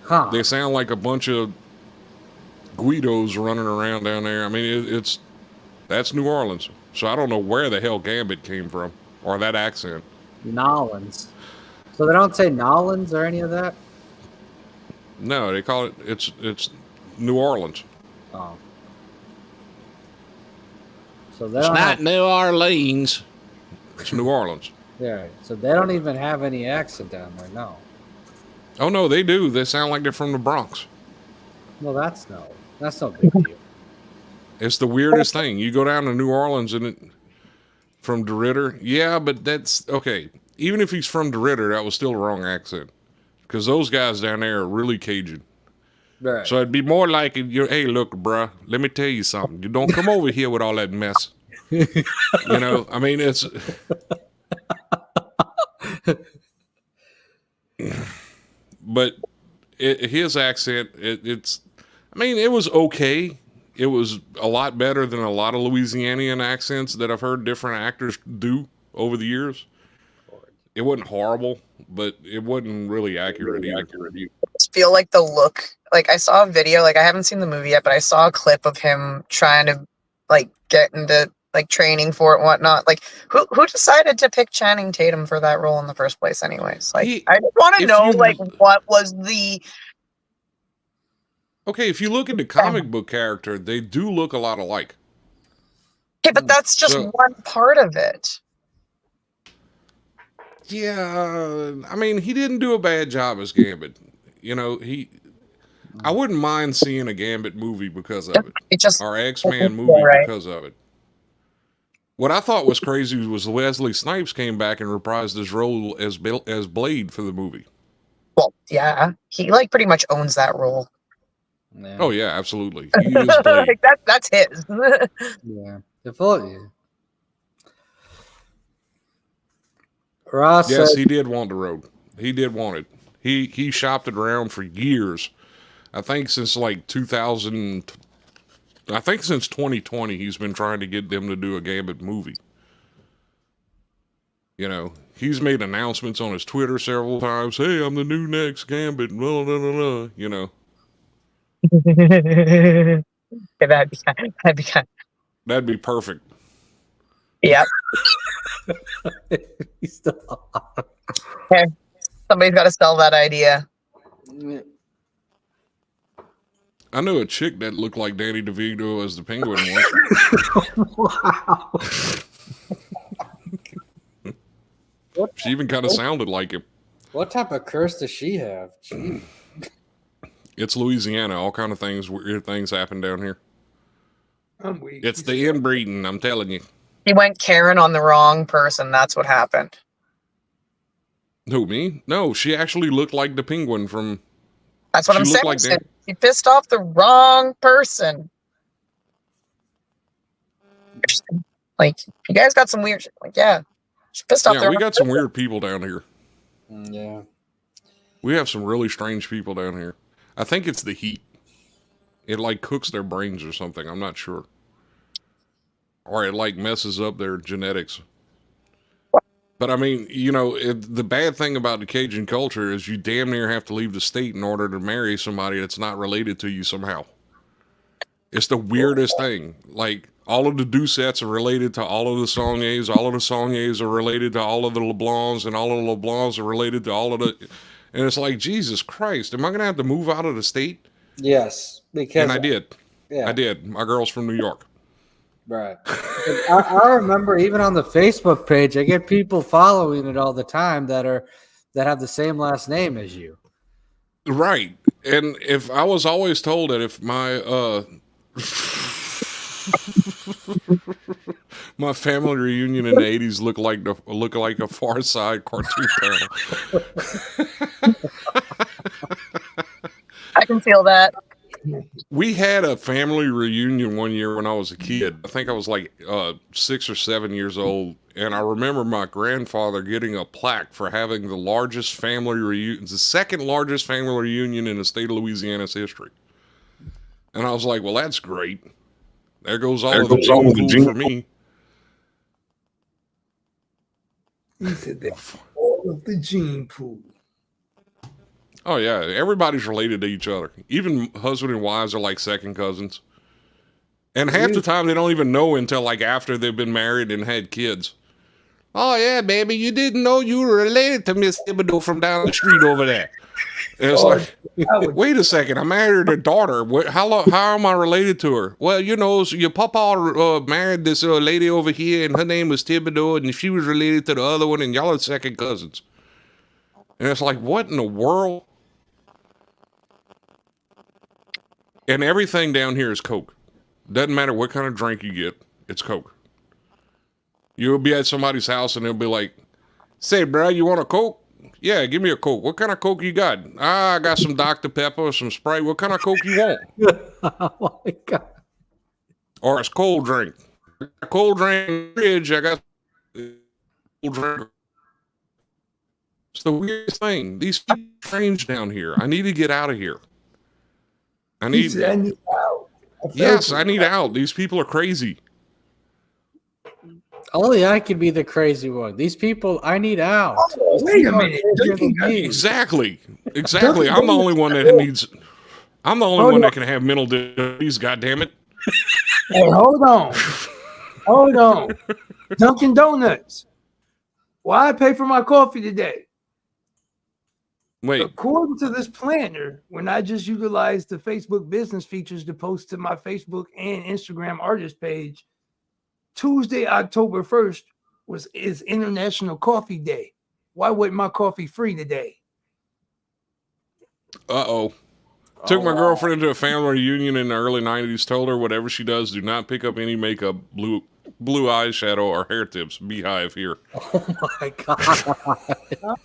Huh. They sound like a bunch of Guidos running around down there. I mean, that's New Orleans. So I don't know where the hell Gambit came from, or that accent. Nolans. So they don't say Nolans or any of that? No, they call it, it's New Orleans. Oh. So it's not New Orleans. It's New Orleans. Yeah, so they don't even have any accent down there, no. Oh, no, they do. They sound like they're from the Bronx. Well, that's no big deal. It's the weirdest thing. You go down to New Orleans and from DeRitter, yeah, but that's okay. Even if he's from DeRitter, that was still the wrong accent, because those guys down there are really Cajun. Right. So it'd be more like, hey, look, bruh, let me tell you something. You don't come over here with all that mess. You know, I mean, it's. But his accent, it's. I mean, it was okay. It was a lot better than a lot of Louisianian accents that I've heard different actors do over the years. It wasn't horrible, but it wasn't really accurate either. I just feel like the look, like I saw a video, like I haven't seen the movie yet, but I saw a clip of him trying to like get into like training for it and whatnot. Like who decided to pick Channing Tatum for that role in the first place anyways? Like I just want to know like what was the. Okay, if you look at the comic book character, they do look a lot alike. Okay, but that's just one part of it. Yeah, I mean, he didn't do a bad job as Gambit. You know, I wouldn't mind seeing a Gambit movie because of it. Or X-Men movie because of it. What I thought was crazy was Wesley Snipes came back and reprised his role as Blade for the movie. Well, yeah, he like pretty much owns that role. Yeah. Oh yeah, absolutely. He is Blade. Like that's his. Yeah, definitely. Ross yes, he did want the road. He did want it. He shopped it around for years I think since like 2000, I think since 2020, he's been trying to get them to do a Gambit movie. You know, he's made announcements on his Twitter several times. Hey, I'm the new next Gambit. Blah, blah, blah, blah, you know. That'd be perfect. Yep. Okay. Somebody's got to sell that idea. I knew a chick that looked like Danny DeVito as the Penguin once. Wow. She even kind of sounded like him. What type of curse does she have? Jeez. It's Louisiana. All kind of things, weird things happen down here. I'm weak. It's the inbreeding, I'm telling you. He went Karen on the wrong person. That's what happened. Who, me? No, she actually looked like the Penguin from... That's what I'm saying. Like he pissed off the wrong person. Like, you guys got some weird... Like, yeah. She pissed off the we got some weird people down here. Yeah. We have some really strange people down here. I think it's the heat. It, like, cooks their brains or something. I'm not sure. Or it, like, messes up their genetics. But, I mean, you know, the bad thing about the Cajun culture is you damn near have to leave the state in order to marry somebody that's not related to you somehow. It's the weirdest thing. Like, all of the Doucettes are related to all of the Saulniers. All of the Saulniers are related to all of the LeBlancs. And all of the LeBlancs are related to all of the... And it's like, Jesus Christ, am I going to have to move out of the state? Yes. And I did. Yeah. I did. My girl's from New York. Right. I remember even on the Facebook page, I get people following it all the time that have the same last name as you. Right. And if I was always told that if my my family reunion in the 80s looked like a Far Side cartoon panel. I can feel that. We had a family reunion one year when I was a kid. I think I was like 6 or 7 years old. And I remember my grandfather getting a plaque for having the largest family reunion, the second largest family reunion in the state of Louisiana's history. And I was like, well, that's great. There goes all of the gene for me. He said that all of the gene pool. Oh, yeah. Everybody's related to each other. Even husband and wives are like second cousins. And half the time they don't even know until like after they've been married and had kids. Oh, yeah, baby, you didn't know you were related to Miss Thibodeau from down the street over there. And it's like, wait a second, I married her daughter. How am I related to her? Well, you know, your papa married this lady over here, and her name was Thibodeau, and she was related to the other one, and y'all are second cousins. And it's like, what in the world? And everything down here is Coke. Doesn't matter what kind of drink you get, it's Coke. You'll be at somebody's house and they'll be like, say, bro, you want a Coke? Yeah, give me a Coke. What kind of Coke you got? I got some Dr. Pepper, some Sprite. What kind of Coke you want? Oh my God. Or it's cold drink. A cold drink fridge, I got cold drink. It's the weirdest thing. These people are strange down here. I need to get out of here. I need out. Yes, I need out. These people are crazy. Only I could be the crazy one. These people, I need out. Oh, wait a minute. Exactly. I'm the only one that needs. I'm the only one that can have mental disease. God damn it! Hey, hold on. Dunkin' Donuts. Why I pay for my coffee today? Wait. According to this planner, when I just utilized the Facebook business features to post to my Facebook and Instagram artist page, Tuesday, October 1st is International Coffee Day. Why wasn't my coffee free today? Uh-oh. Took my girlfriend to a family reunion in the early 90s, told her whatever she does, do not pick up any makeup, blue eyeshadow, or hair tips. Beehive here. Oh my God.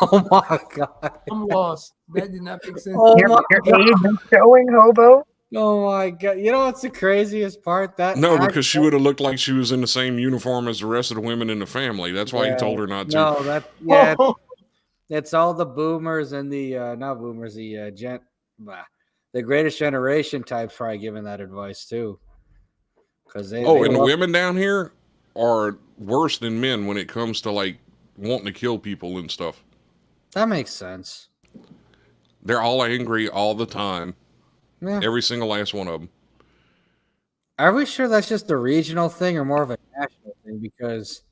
Oh my God. I'm lost. That did not make sense. Your age is showing, hobo. Oh my God. You know what's the craziest part? Because she would have looked like she was in the same uniform as the rest of the women in the family. That's why he told her not to. No, it's all the boomers and the not boomers, the the Greatest Generation types probably giving that advice too. Because and the women down here are worse than men when it comes to like wanting to kill people and stuff. That makes sense. They're all angry all the time. Yeah. Every single last one of them. Are we sure that's just a regional thing or more of a national thing? Because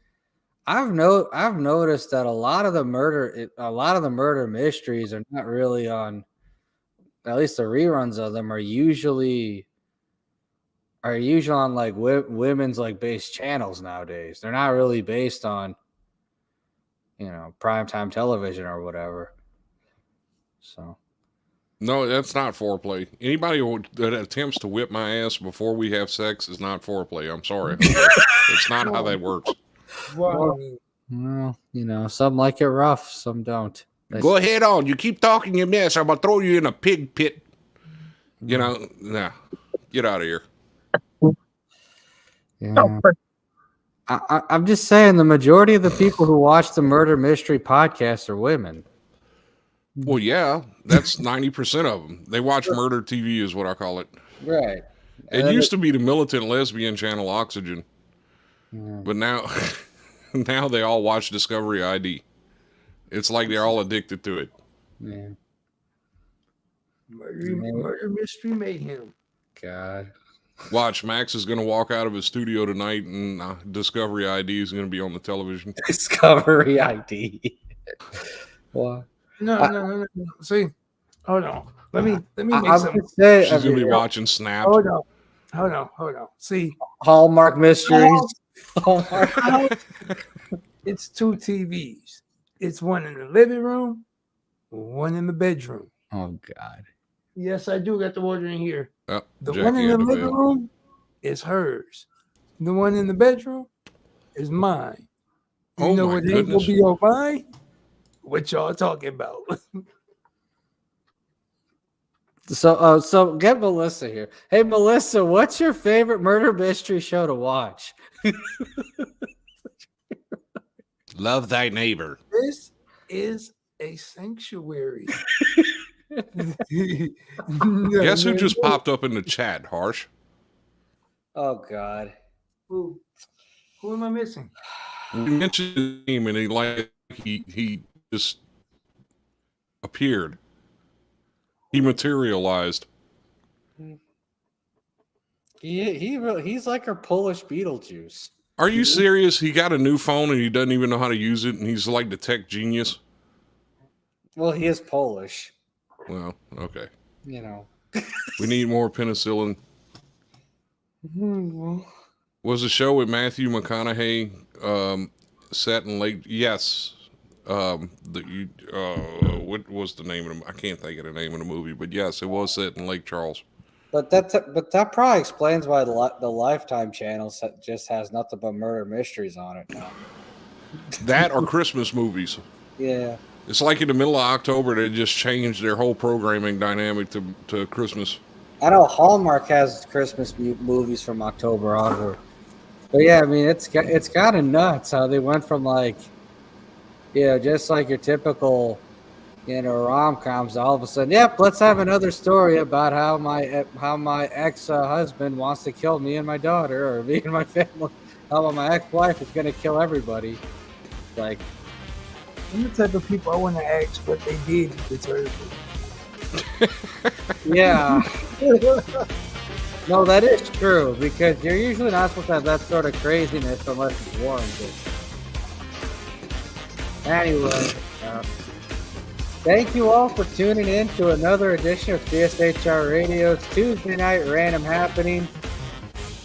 I've noticed that a lot of the murder mysteries are not really on. At least the reruns of them are usually on like women's like based channels nowadays. They're not really based on, primetime television or whatever. So. No, that's not foreplay. Anybody that attempts to whip my ass before we have sex is not foreplay. I'm sorry. It's not how that works. Well, some like it rough, some don't. Go ahead on. You keep talking your mess. I'm going to throw you in a pig pit. Nah. Get out of here. Yeah. I'm just saying the majority of the people who watch the murder mystery podcast are women. Well, yeah, that's 90% of them. They watch murder TV is what I call it. Right. It used to be the militant lesbian channel Oxygen. Yeah. But now they all watch Discovery ID. It's like they're all addicted to it. Yeah. Murder mystery mayhem. God. Watch, Max is going to walk out of his studio tonight and Discovery ID is going to be on the television. Discovery ID. What? No. See, hold on. Let me make something. She's going to be watching Snap. Hold on. See, Hallmark Mysteries. Hallmark. It's 2 TVs. It's one in the living room, one in the bedroom. Oh God. Yes, I do got the water in here. Oh, the Jackie one in the living room is hers. The one in the bedroom is mine. You know what ain't gonna be on mine? What y'all talking about? So get Melissa here. Hey, Melissa, what's your favorite murder mystery show to watch? Love Thy Neighbor. This is a sanctuary. Guess who just popped up in the chat, Harsh? Oh God. Who am I missing? We mentioned his name and he just appeared. He materialized. He's like a Polish Beetlejuice. Are you serious? He got a new phone and he doesn't even know how to use it, and he's like the tech genius. Well, he is Polish. Well, okay. We need more penicillin. Was the show with Matthew McConaughey set in Lake? Yes. What was the name of the? I can't think of the name of the movie, but yes, it was set in Lake Charles. But that probably explains why the Lifetime channel just has nothing but murder mysteries on it now. That or Christmas movies. Yeah. It's like in the middle of October, they just changed their whole programming dynamic to Christmas. I know Hallmark has Christmas movies from October onward. But yeah, I mean, it's kind of nuts how they went from like, just like your typical, rom-coms. All of a sudden, yep, let's have another story about how my ex-husband wants to kill me and my daughter, or me and my family. How about my ex-wife is going to kill everybody? Like, I'm the type of people I want to ask what they did to deserve it. Yeah. No, that is true, because you're usually not supposed to have that sort of craziness unless it's warranted. Anyway, thank you all for tuning in to another edition of CSHR Radio's Tuesday Night Random Happenings.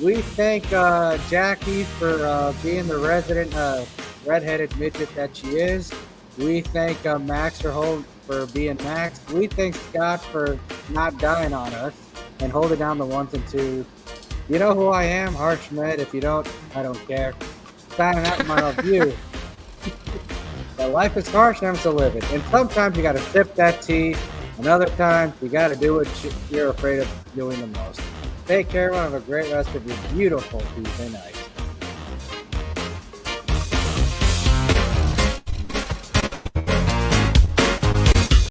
We thank Jackie for being the resident redheaded midget that she is. We thank Max for being Max. We thank Scott for not dying on us and holding down the 1s and 2s. You know who I am, Harsh Med. If you don't, I don't care. Signing out my review. That life is harsh and to live it. And sometimes you got to sip that tea. And other times you got to do what you're afraid of doing the most. Take care, everyone. Have a great rest of your beautiful Tuesday night.